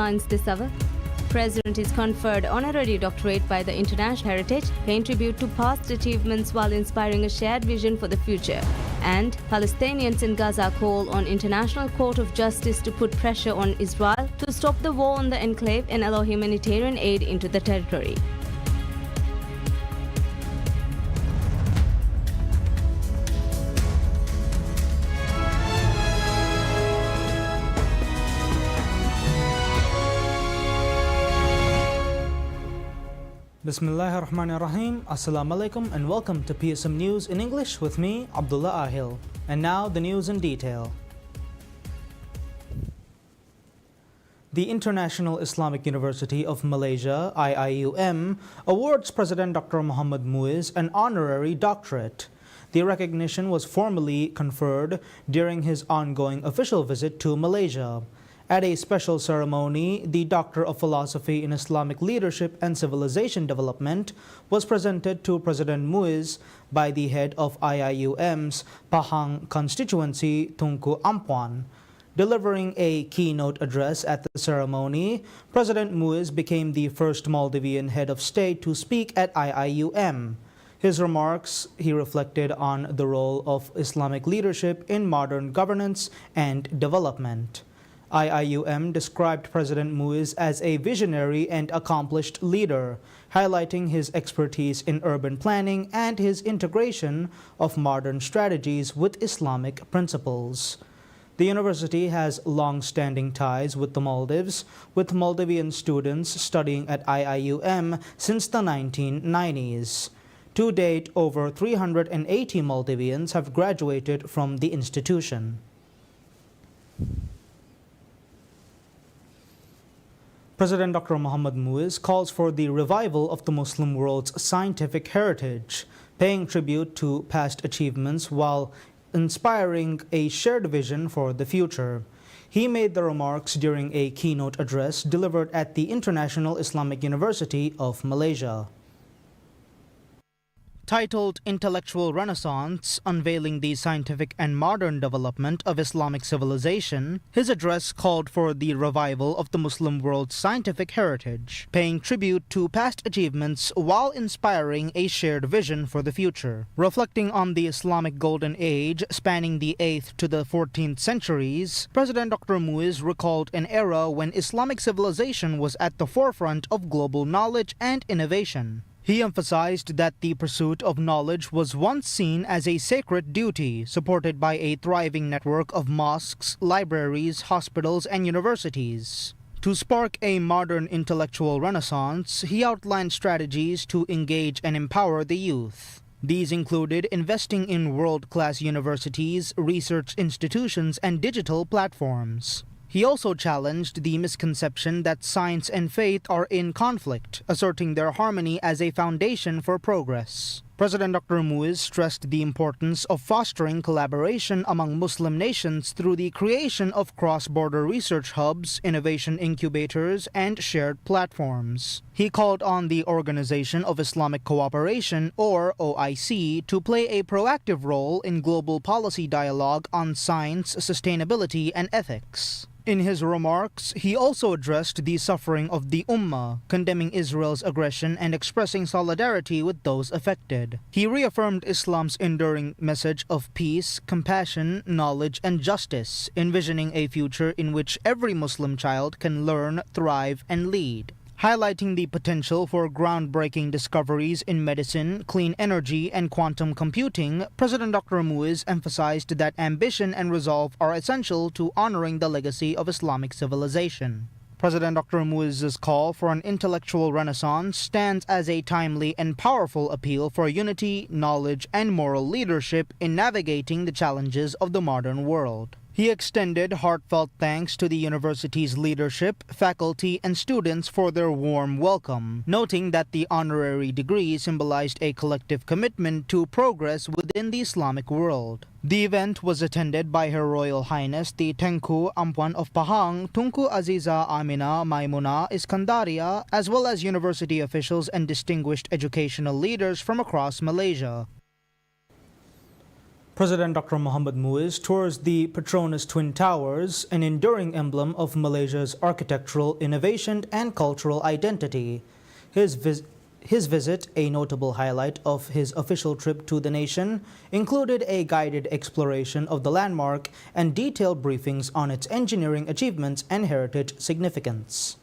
headlines this hour. President is conferred honorary doctorate by the International Heritage, paying tribute to past achievements while inspiring a shared vision for the future. And Palestinians in Gaza call on International Court of Justice to put pressure on Israel to stop the war on the enclave and allow humanitarian aid into the territory. Bismillahir Rahmanir Rahim. Assalamu alaikum and welcome to PSM News in English with me, Abdullah Ahil. And now the news in detail. The International Islamic University of Malaysia, IIUM, awards President Dr. Mohamed Muiz an honorary doctorate. The recognition was formally conferred during his ongoing official visit to Malaysia. At a special ceremony, the Doctor of Philosophy in Islamic Leadership and Civilization Development was presented to President Muiz by the head of IIUM's Pahang constituency, Tunku Ampuan. Delivering a keynote address at the ceremony, President Muiz became the first Maldivian head of state to speak at IIUM. His remarks, he reflected on the role of Islamic leadership in modern governance and development. IIUM described President Muiz as a visionary and accomplished leader, highlighting his expertise in urban planning and his integration of modern strategies with Islamic principles. The university has long-standing ties with the Maldives, with Maldivian students studying at IIUM since the 1990s. To date, over 380 Maldivians have graduated from the institution. President Dr. Mohamed Muiz calls for the revival of the Muslim world's scientific heritage, paying tribute to past achievements while inspiring a shared vision for the future. He made the remarks during a keynote address delivered at the International Islamic University of Malaysia. Titled Intellectual Renaissance, Unveiling the Scientific and Modern Development of Islamic Civilization, his address called for the revival of the Muslim world's scientific heritage, paying tribute to past achievements while inspiring a shared vision for the future. Reflecting on the Islamic Golden Age spanning the 8th to the 14th centuries, President Dr. Muiz recalled an era when Islamic civilization was at the forefront of global knowledge and innovation. He emphasized that the pursuit of knowledge was once seen as a sacred duty, supported by a thriving network of mosques, libraries, hospitals, and universities. To spark a modern intellectual renaissance, he outlined strategies to engage and empower the youth. These included investing in world-class universities, research institutions, and digital platforms. He also challenged the misconception that science and faith are in conflict, asserting their harmony as a foundation for progress. President Dr. Muiz stressed the importance of fostering collaboration among Muslim nations through the creation of cross-border research hubs, innovation incubators, and shared platforms. He called on the Organization of Islamic Cooperation, or OIC, to play a proactive role in global policy dialogue on science, sustainability, and ethics. In his remarks, he also addressed the suffering of the Ummah, condemning Israel's aggression and expressing solidarity with those affected. He reaffirmed Islam's enduring message of peace, compassion, knowledge, and justice, envisioning a future in which every Muslim child can learn, thrive, and lead. Highlighting the potential for groundbreaking discoveries in medicine, clean energy, and quantum computing, President Dr. Muiz emphasized that ambition and resolve are essential to honoring the legacy of Islamic civilization. President Dr. Muiz's call for an intellectual renaissance stands as a timely and powerful appeal for unity, knowledge, and moral leadership in navigating the challenges of the modern world. He extended heartfelt thanks to the university's leadership, faculty, and students for their warm welcome, noting that the honorary degree symbolized a collective commitment to progress within the Islamic world. The event was attended by Her Royal Highness the Tengku Ampuan of Pahang, Tunku Aziza Amina Maimuna Iskandaria, as well as university officials and distinguished educational leaders from across Malaysia. President Dr. Mohamed Muiz tours the Petronas Twin Towers, an enduring emblem of Malaysia's architectural innovation and cultural identity. His visit, a notable highlight of his official trip to the nation, included a guided exploration of the landmark and detailed briefings on its engineering achievements and heritage significance.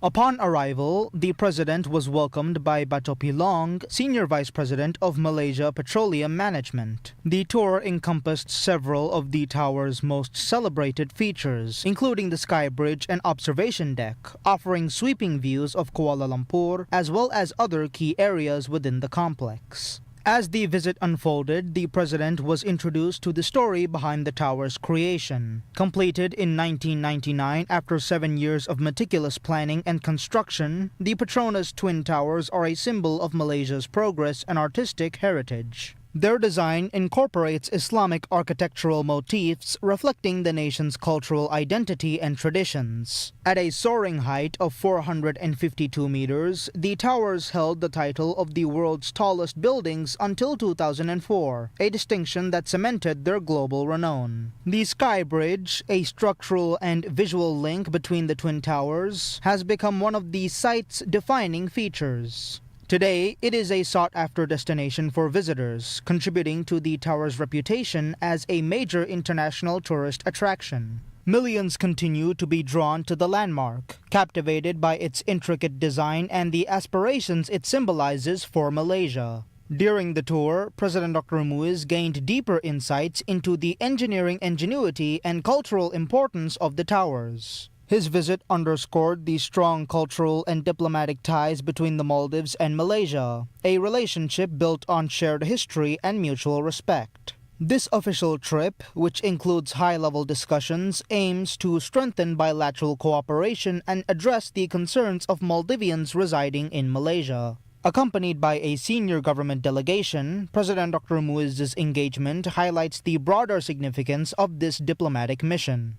Upon arrival, the president was welcomed by Batopi Long, Senior Vice President of Malaysia Petroleum Management. The tour encompassed several of the tower's most celebrated features, including the Sky Bridge and observation deck, offering sweeping views of Kuala Lumpur as well as other key areas within the complex. As the visit unfolded, the president was introduced to the story behind the tower's creation. Completed in 1999 after 7 years of meticulous planning and construction, the Petronas Twin Towers are a symbol of Malaysia's progress and artistic heritage. Their design incorporates Islamic architectural motifs reflecting the nation's cultural identity and traditions. At a soaring height of 452 meters, the towers held the title of the world's tallest buildings until 2004, a distinction that cemented their global renown. The Sky Bridge, a structural and visual link between the Twin Towers, has become one of the site's defining features. Today, it is a sought-after destination for visitors, contributing to the tower's reputation as a major international tourist attraction. Millions continue to be drawn to the landmark, captivated by its intricate design and the aspirations it symbolizes for Malaysia. During the tour, President Dr. Muiz gained deeper insights into the engineering ingenuity and cultural importance of the towers. His visit underscored the strong cultural and diplomatic ties between the Maldives and Malaysia, a relationship built on shared history and mutual respect. This official trip, which includes high-level discussions, aims to strengthen bilateral cooperation and address the concerns of Maldivians residing in Malaysia. Accompanied by a senior government delegation, President Dr. Muiz's engagement highlights the broader significance of this diplomatic mission.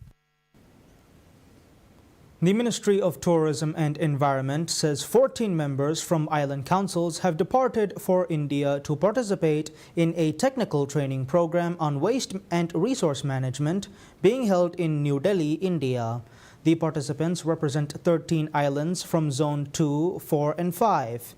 The Ministry of Tourism and Environment says 14 members from island councils have departed for India to participate in a technical training program on waste and resource management being held in New Delhi, India. The participants represent 13 islands from Zone 2, 4 and 5.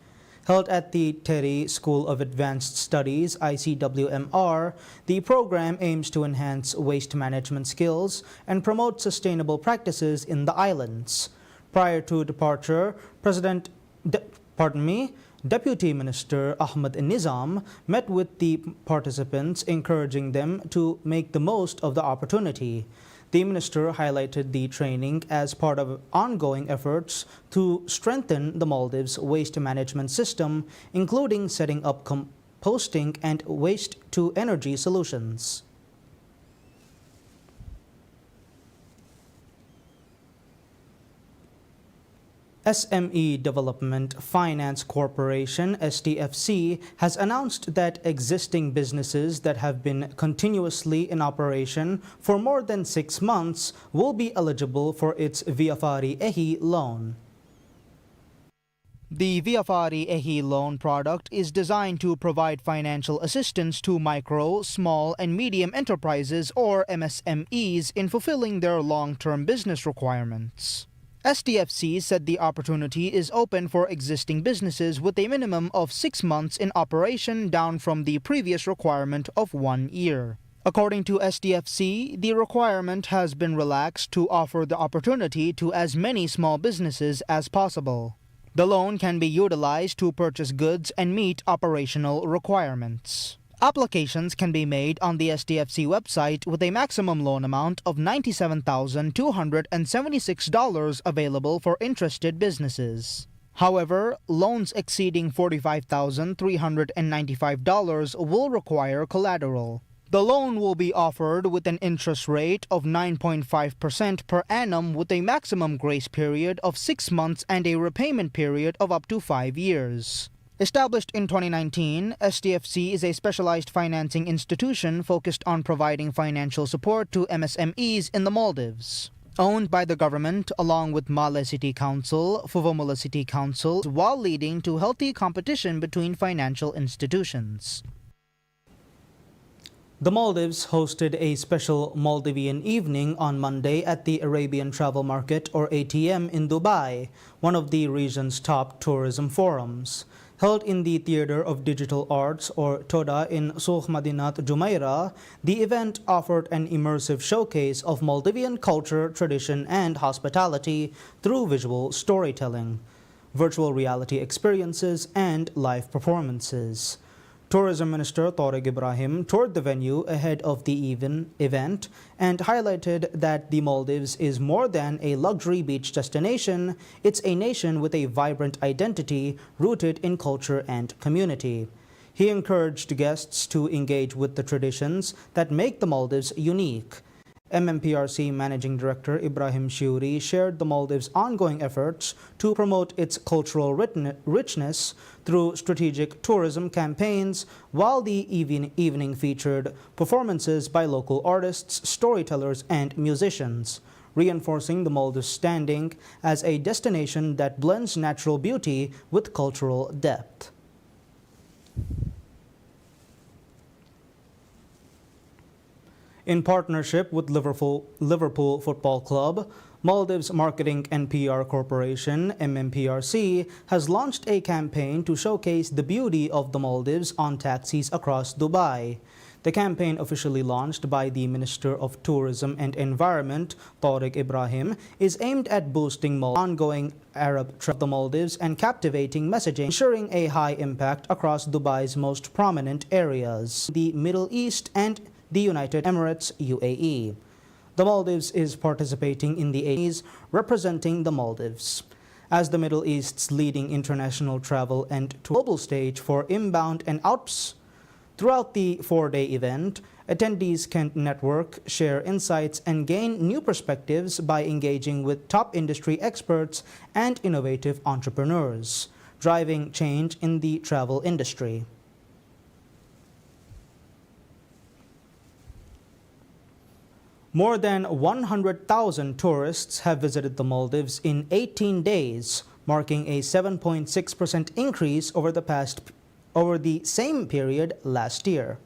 Held at the Terry School of Advanced Studies, ICWMR, the program aims to enhance waste management skills and promote sustainable practices in the islands. Prior to departure, Deputy Minister Ahmad Nizam met with the participants, encouraging them to make the most of the opportunity. The minister highlighted the training as part of ongoing efforts to strengthen the Maldives' waste management system, including setting up composting and waste-to-energy solutions. SME Development Finance Corporation, SDFC, has announced that existing businesses that have been continuously in operation for more than 6 months will be eligible for its VFARI EHI loan. The VFARI EHI loan product is designed to provide financial assistance to micro, small, and medium enterprises or MSMEs in fulfilling their long-term business requirements. SDFC said the opportunity is open for existing businesses with a minimum of 6 months in operation, down from the previous requirement of 1 year. According to SDFC, the requirement has been relaxed to offer the opportunity to as many small businesses as possible. The loan can be utilized to purchase goods and meet operational requirements. Applications can be made on the SDFC website with a maximum loan amount of $97,276 available for interested businesses. However, loans exceeding $45,395 will require collateral. The loan will be offered with an interest rate of 9.5% per annum with a maximum grace period of 6 months and a repayment period of up to 5 years. Established in 2019, SDFC is a specialized financing institution focused on providing financial support to MSMEs in the Maldives. Owned by the government along with Male City Council, Fuvahmulah City Council, while leading to healthy competition between financial institutions. The Maldives hosted a special Maldivian evening on Monday at the Arabian Travel Market, or ATM, in Dubai, one of the region's top tourism forums. Held in the Theatre of Digital Arts, or TODA, in Souq Madinat Jumeirah, the event offered an immersive showcase of Maldivian culture, tradition, and hospitality through visual storytelling, virtual reality experiences, and live performances. Tourism Minister Tariq Ibrahim toured the venue ahead of the event and highlighted that the Maldives is more than a luxury beach destination. It's a nation with a vibrant identity rooted in culture and community. He encouraged guests to engage with the traditions that make the Maldives unique. MMPRC Managing Director Ibrahim Shiuri shared the Maldives' ongoing efforts to promote its cultural richness through strategic tourism campaigns, while the evening featured performances by local artists, storytellers, and musicians, reinforcing the Maldives' standing as a destination that blends natural beauty with cultural depth. In partnership with Liverpool Football Club, Maldives Marketing and PR Corporation, MMPRC, has launched a campaign to showcase the beauty of the Maldives on taxis across Dubai. The campaign, officially launched by the Minister of Tourism and Environment, Tariq Ibrahim, is aimed at boosting ongoing Arab trade of the Maldives and captivating messaging, ensuring a high impact across Dubai's most prominent areas, the Middle East and the United Emirates, UAE. The Maldives is participating in the AEs, representing the Maldives as the Middle East's leading international travel and global stage for inbound and outs. Throughout the four-day event, attendees can network, share insights, and gain new perspectives by engaging with top industry experts and innovative entrepreneurs, driving change in the travel industry. More than 100,000 tourists have visited the Maldives in 18 days, marking a 7.6% increase over the same period last year.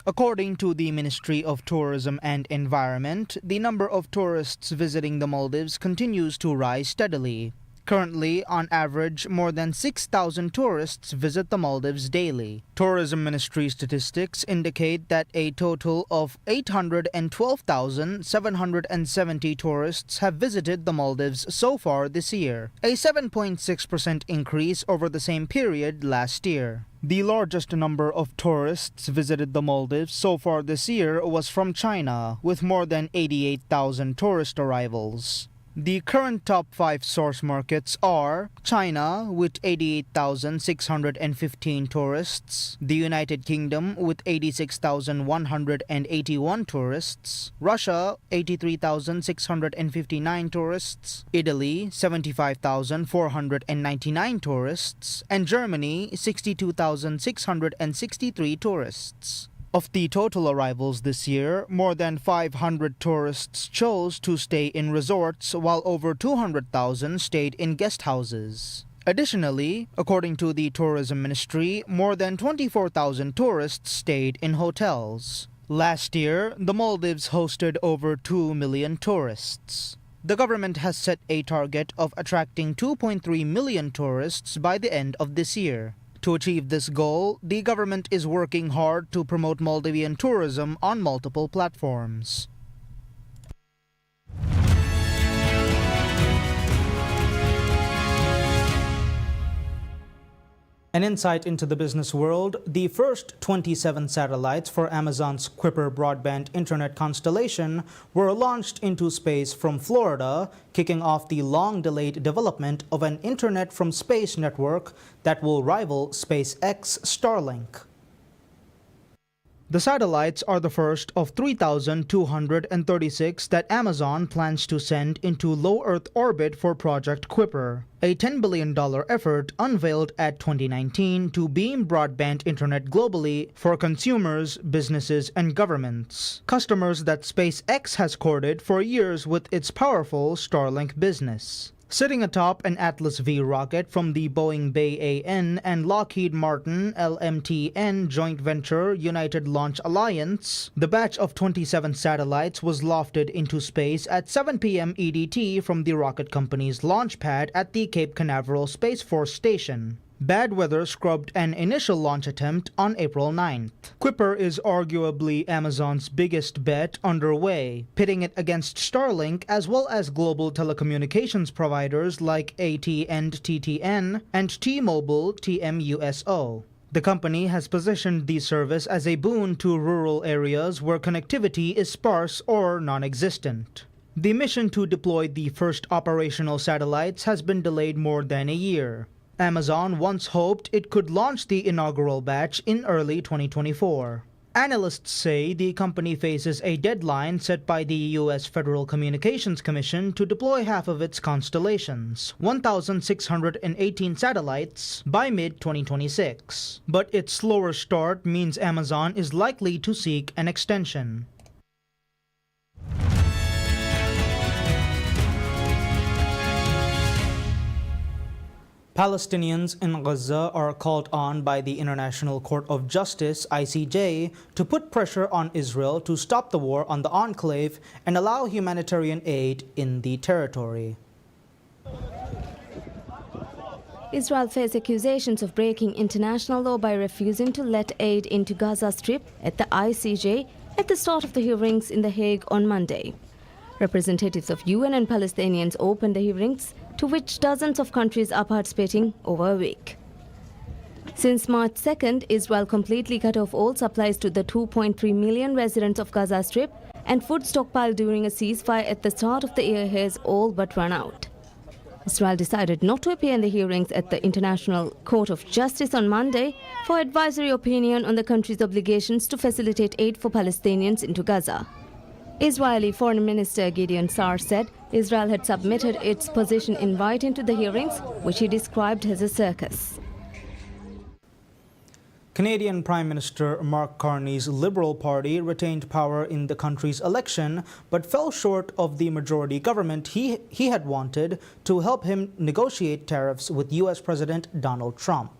According to the Ministry of Tourism and Environment, the number of tourists visiting the Maldives continues to rise steadily. Currently, on average, more than 6,000 tourists visit the Maldives daily. Tourism Ministry statistics indicate that a total of 812,770 tourists have visited the Maldives so far this year, a 7.6% increase over the same period last year. The largest number of tourists visited the Maldives so far this year was from China, with more than 88,000 tourist arrivals. The current top 5 source markets are China with 88,615 tourists, the United Kingdom with 86,181 tourists, Russia 83,659 tourists, Italy 75,499 tourists, and Germany 62,663 tourists. Of the total arrivals this year, more than 500 tourists chose to stay in resorts, while over 200,000 stayed in guest houses. Additionally, according to the Tourism Ministry, more than 24,000 tourists stayed in hotels. Last year, the Maldives hosted over 2 million tourists. The government has set a target of attracting 2.3 million tourists by the end of this year. To achieve this goal, the government is working hard to promote Maldivian tourism on multiple platforms. An insight into the business world, the first 27 satellites for Amazon's Kuiper broadband internet constellation were launched into space from Florida, kicking off the long-delayed development of an internet from space network that will rival SpaceX Starlink. The satellites are the first of 3,236 that Amazon plans to send into low Earth orbit for Project Kuiper, a $10 billion effort unveiled at 2019 to beam broadband internet globally for consumers, businesses, and governments, customers that SpaceX has courted for years with its powerful Starlink business. Sitting atop an Atlas V rocket from the Boeing BAN and Lockheed Martin LMTN joint venture United Launch Alliance, the batch of 27 satellites was lofted into space at 7 p.m. EDT from the rocket company's launch pad at the Cape Canaveral Space Force Station. Bad weather scrubbed an initial launch attempt on April 9th. Kuiper is arguably Amazon's biggest bet underway, pitting it against Starlink as well as global telecommunications providers like AT&TTN and T-Mobile TMUSO. The company has positioned the service as a boon to rural areas where connectivity is sparse or non-existent. The mission to deploy the first operational satellites has been delayed more than a year. Amazon once hoped it could launch the inaugural batch in early 2024. Analysts say the company faces a deadline set by the U.S. Federal Communications Commission to deploy half of its constellations, 1,618 satellites, by mid-2026. But its slower start means Amazon is likely to seek an extension. Palestinians in Gaza are called on by the International Court of Justice, ICJ, to put pressure on Israel to stop the war on the enclave and allow humanitarian aid in the territory. Israel faced accusations of breaking international law by refusing to let aid into Gaza Strip at the ICJ at the start of the hearings in The Hague on Monday. Representatives of UN and Palestinians opened the hearings, to which dozens of countries are participating over a week. Since March 2nd, Israel completely cut off all supplies to the 2.3 million residents of Gaza Strip, and food stockpile during a ceasefire at the start of the year has all but run out. Israel decided not to appear in the hearings at the International Court of Justice on Monday for advisory opinion on the country's obligations to facilitate aid for Palestinians into Gaza. Israeli Foreign Minister Gideon Sa'ar said Israel had submitted its position in writing to the hearings, which he described as a circus. Canadian Prime Minister Mark Carney's Liberal Party retained power in the country's election, but fell short of the majority government he had wanted to help him negotiate tariffs with U.S. President Donald Trump.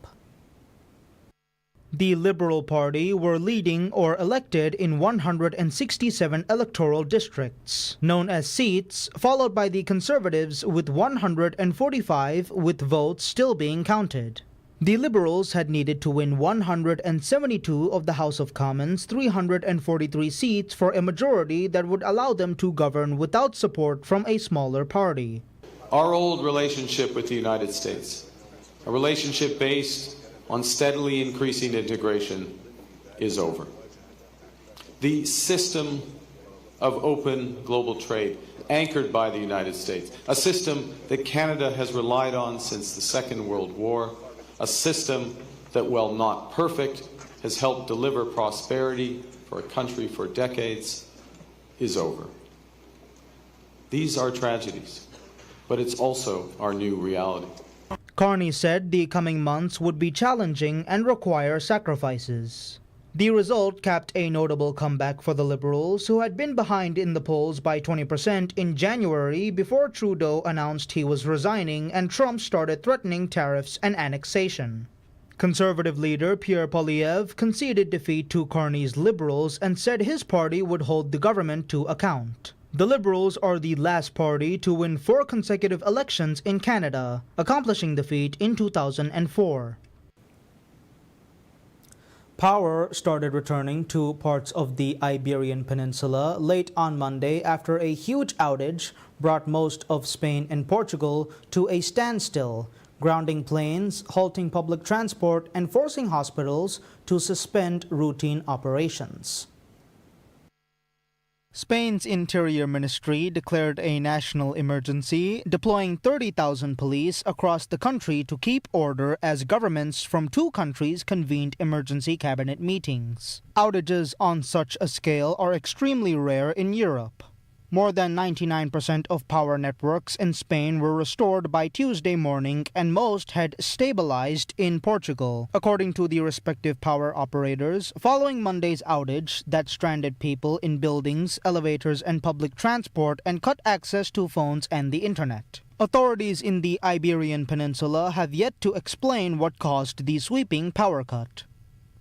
The Liberal Party were leading or elected in 167 electoral districts, known as seats, followed by the Conservatives with 145, with votes still being counted. The Liberals had needed to win 172 of the House of Commons' 343 seats for a majority that would allow them to govern without support from a smaller party. Our old relationship with the United States, a relationship based on steadily increasing integration, is over. The system of open global trade, anchored by the United States, a system that Canada has relied on since the Second World War, a system that, while not perfect, has helped deliver prosperity for a country for decades, is over. These are tragedies, but it's also our new reality. Carney said the coming months would be challenging and require sacrifices. The result capped a notable comeback for the Liberals, who had been behind in the polls by 20% in January before Trudeau announced he was resigning and Trump started threatening tariffs and annexation. Conservative leader Pierre Poilievre conceded defeat to Carney's Liberals and said his party would hold the government to account. The Liberals are the last party to win 4 consecutive elections in Canada, accomplishing the feat in 2004. Power started returning to parts of the Iberian Peninsula late on Monday after a huge outage brought most of Spain and Portugal to a standstill, grounding planes, halting public transport, and forcing hospitals to suspend routine operations. Spain's Interior Ministry declared a national emergency, deploying 30,000 police across the country to keep order as governments from 2 countries convened emergency cabinet meetings. Outages on such a scale are extremely rare in Europe. More than 99% of power networks in Spain were restored by Tuesday morning, and most had stabilized in Portugal, according to the respective power operators, following Monday's outage that stranded people in buildings, elevators, and public transport and cut access to phones and the internet. Authorities in the Iberian Peninsula have yet to explain what caused the sweeping power cut.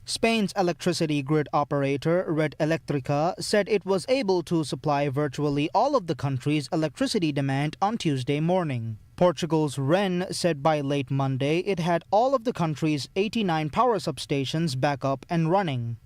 Spain's electricity grid operator, Red Electrica, said it was able to supply virtually all of the country's electricity demand on Tuesday morning. Portugal's REN said by late Monday it had all of the country's 89 power substations back up and running.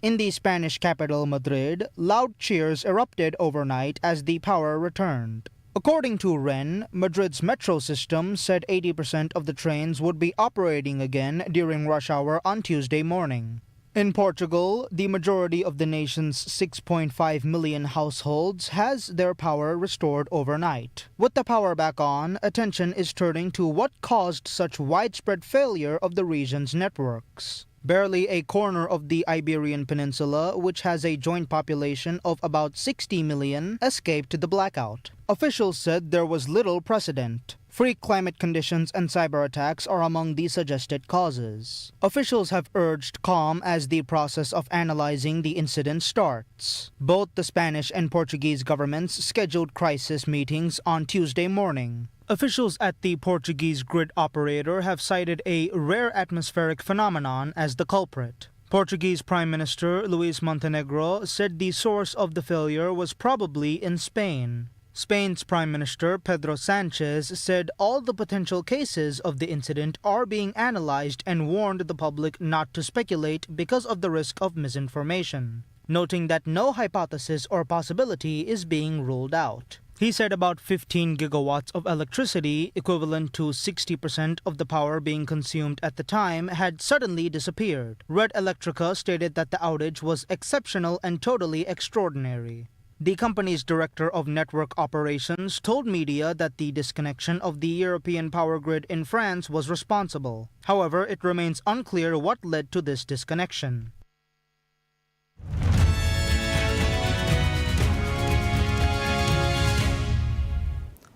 In the Spanish capital Madrid, loud cheers erupted overnight as the power returned. According to REN, Madrid's metro system said 80% of the trains would be operating again during rush hour on Tuesday morning. In Portugal, the majority of the nation's 6.5 million households has their power restored overnight. With the power back on, attention is turning to what caused such widespread failure of the region's networks. Barely a corner of the Iberian Peninsula, which has a joint population of about 60 million, escaped the blackout. Officials said there was little precedent. Freak climate conditions and cyber attacks are among the suggested causes. Officials have urged calm as the process of analyzing the incident starts. Both the Spanish and Portuguese governments scheduled crisis meetings on Tuesday morning. Officials at the Portuguese grid operator have cited a rare atmospheric phenomenon as the culprit. Portuguese Prime Minister Luis Montenegro said the source of the failure was probably in Spain. Spain's Prime Minister Pedro Sanchez said all the potential cases of the incident are being analyzed and warned the public not to speculate because of the risk of misinformation, noting that no hypothesis or possibility is being ruled out. He said about 15 gigawatts of electricity, equivalent to 60% of the power being consumed at the time, had suddenly disappeared. Red Electrica stated that the outage was exceptional and totally extraordinary. The company's director of network operations told media that the disconnection of the European power grid in France was responsible. However, it remains unclear what led to this disconnection.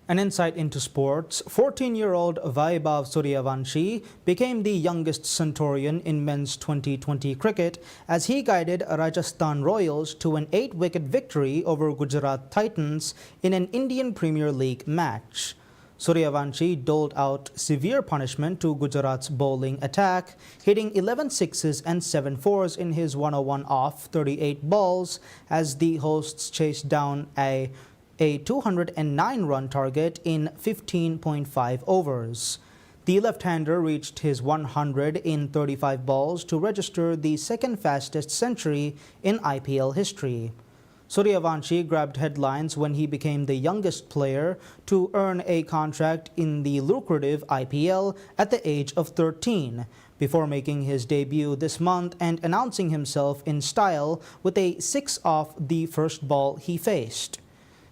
An insight into sports, 14-year-old Vaibhav Suryavanshi became the youngest Centurion in men's 2020 cricket as he guided Rajasthan Royals to an 8-wicket victory over Gujarat Titans in an Indian Premier League match. Suryavanshi doled out severe punishment to Gujarat's bowling attack, hitting 11 sixes and 7 fours in his 101 off 38 balls as the hosts chased down a 209-run target in 15.5 overs. The left-hander reached his 100 in 35 balls to register the second fastest century in IPL history. Suryavanshi grabbed headlines when he became the youngest player to earn a contract in the lucrative IPL at the age of 13, before making his debut this month and announcing himself in style with a 6 off the first ball he faced.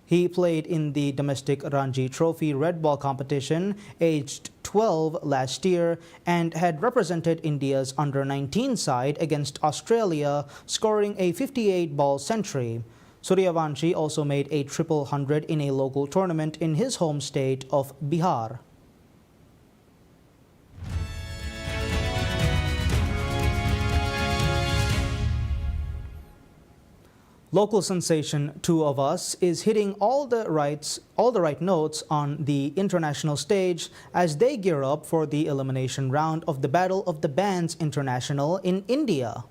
He played in the domestic Ranji Trophy red ball competition, aged 12 last year, and had represented India's under-19 side against Australia, scoring a 58-ball century. Suryavanshi also made a triple hundred in a local tournament in his home state of Bihar. Local sensation Two of Us is hitting all the right notes on the international stage as they gear up for the elimination round of the Battle of the Bands International in India.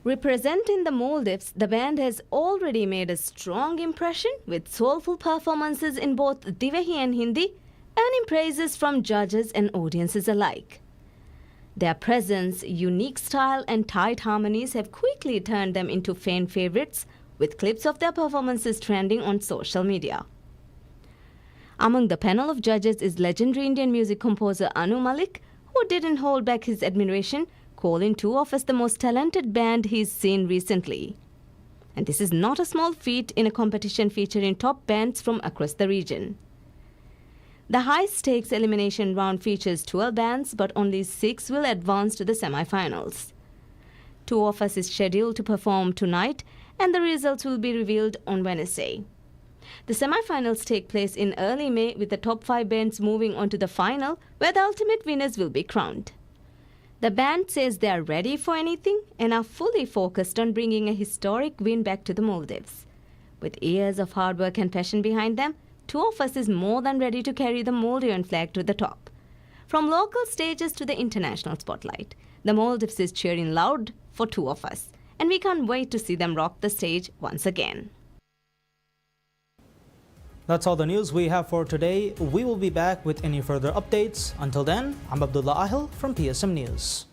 Representing the Maldives, the band has already made a strong impression with soulful performances in both Divehi and Hindi, earning praises from judges and audiences alike. Their presence, unique style and tight harmonies have quickly turned them into fan favorites, with clips of their performances trending on social media. Among the panel of judges is legendary Indian music composer Anu Malik, who didn't hold back his admiration, calling Two of Us the most talented band he's seen recently. And this is not a small feat in a competition featuring top bands from across the region. The high-stakes elimination round features 12 bands, but only 6 will advance to the semi-finals. Two of Us is scheduled to perform tonight, and the results will be revealed on Wednesday. The semi-finals take place in early May, with the top 5 bands moving on to the final, where the ultimate winners will be crowned. The band says they are ready for anything and are fully focused on bringing a historic win back to the Maldives. With years of hard work and passion behind them, Two of Us is more than ready to carry the Maldivian flag to the top. From local stages to the international spotlight, the Maldives is cheering loud for Two of Us, and we can't wait to see them rock the stage once again. That's all the news we have for today. We will be back with any further updates. Until then, I'm Abdullah Ahil from PSM News.